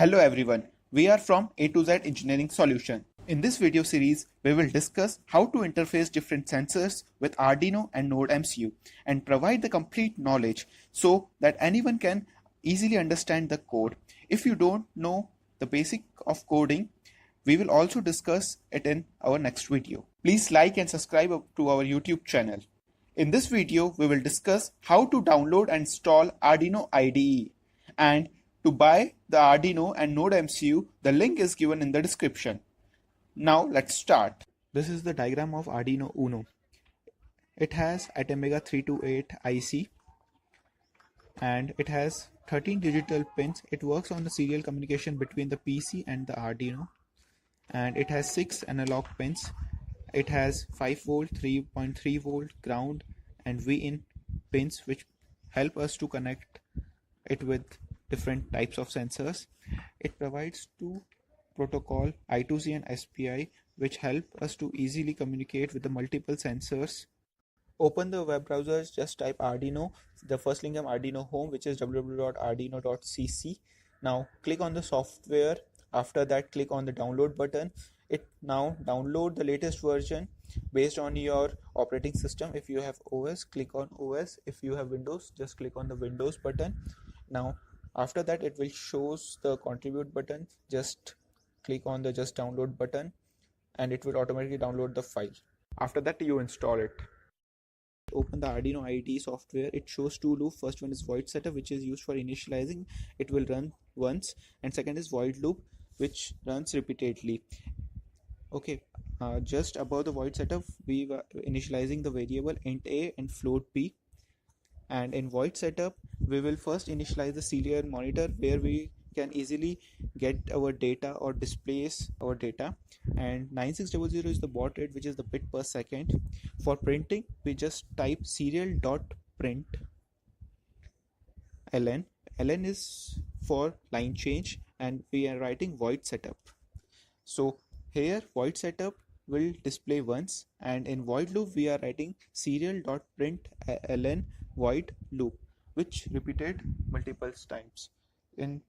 Hello everyone, we are from A to Z Engineering Solution. In this video series, we will discuss how to interface different sensors with Arduino and NodeMCU and provide the complete knowledge so that anyone can easily understand the code. If you don't know the basic of coding, we will also discuss it in our next video. Please like and subscribe to our YouTube channel. In this video, we will discuss how to download and install Arduino IDE and to buy the Arduino and NodeMCU, the link is given in the description. Now let's start. This is the diagram of Arduino Uno. It has Atmega 328 IC and it has 13 digital pins. It works on the serial communication between the PC and the Arduino, and it has 6 analog pins. It has 5 volt, 3.3 volt, ground and VIN pins which help us to connect it with different types of sensors. It provides two protocol I2C and SPI which help us to easily communicate with the multiple sensors. Open the web browser, just type Arduino. The first link is Arduino home, which is www.arduino.cc. Now click on the software. After that, click on the download button. It now download the latest version based on your operating system. If you have OS, click on OS. If you have Windows, just click on the Windows button. Now after that, it will shows the contribute button. Just click on the just download button and it will automatically download the file. After that, you install it. Open the Arduino IDE software. It shows two loops. First one is void setup, which is used for initializing. It will run once, and second is void loop, which runs repeatedly. Okay, just above the void setup, we were initializing the variable int a and float b. And in void setup, we will first initialize the serial monitor where we can easily get our data or displays our data, and 9600 is the baud rate, which is the bit per second. For printing, we just type serial.print ln. Ln is for line change and we are writing void setup. So here void setup will display once, and in void loop we are writing serial.print ln void loop, which repeated multiple times. In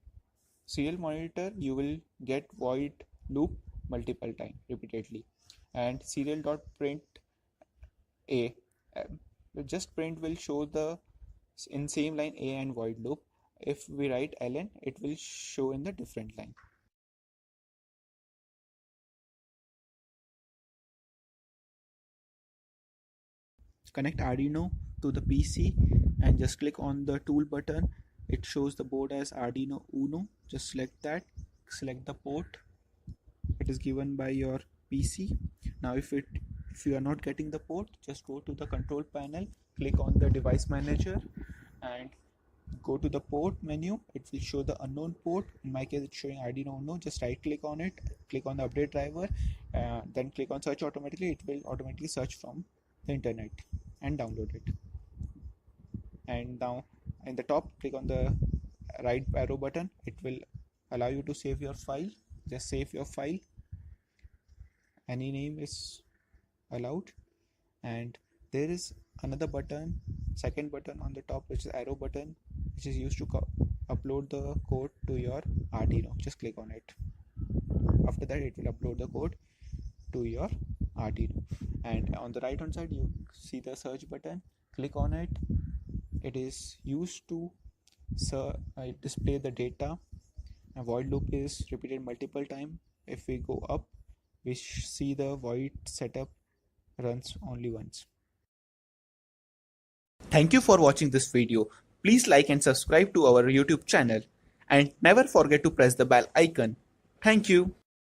serial monitor you will get void loop multiple time repeatedly, and serial.print a just print will show the in same line a and void loop. If we write ln, it will show in the different line. Connect Arduino to the PC and just click on the tool button. It shows the board as Arduino Uno. Just select that, select the port. It is given by your PC. Now if you are not getting the port, just go to the control panel, click on the device manager and go to the port menu. It will show the unknown port. In my case, it's showing Arduino Uno. Just right click on it, click on the update driver, then click on search automatically. It will automatically search from the internet and download it. And now in the top, click on the right arrow button. It will allow you to save your file. Just save your file. Any name is allowed. And there is another button, second button on the top, which is arrow button, which is used to upload the code to your Arduino. Just click on it. After that, it will upload the code to your Arduino. And on the right hand side, you see the search button. Click on it. It is used to display the data. A void loop is repeated multiple times. If we go up, we see the void setup runs only once. Thank you for watching this video. Please like and subscribe to our YouTube channel and never forget to press the bell icon. Thank you.